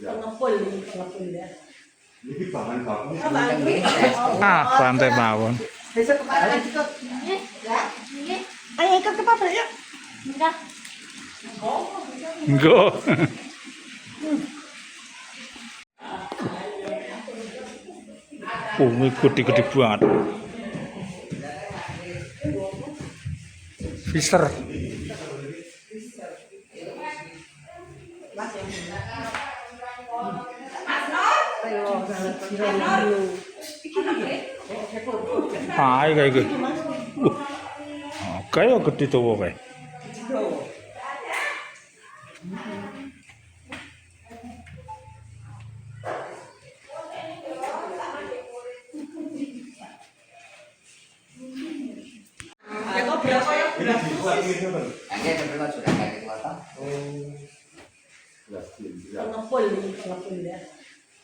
Pengepul ya. Ini bahan baku. Santai mawon. Besok kepala ikut. Ayo ikut ke pabrik yuk. Enggak. Enggak. Ini gede-gede banget. Fisher. Kayak gitu. Kayak gede tuh kayak. Pengepul ya.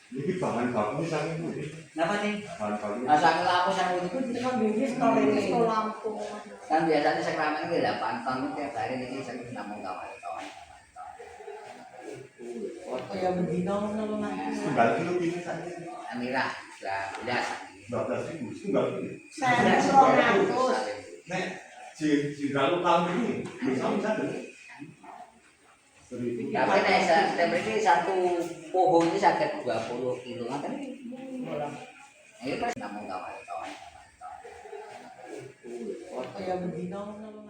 Ini bahan baku saking bu. Kenapa nih? Bahan baku. Asal lampu sama itu Itu kan bisnis kalau lampu. kan biasanya sekramen itu 8 ton tiap hari ini saya namun kawan kawan. Oh ya bendino ngono nanti. Tunggal kilo ini saja. Amira, sudah biasa. 12.000. Tunggal kilo. Saya 200. Nek, jika lu tahun ini bisa saja. Tapi nek setiap ini satu pohon ini sakit 20 kilo kan? Ini kan namun kawan kawan. Oh ya bendino ngono.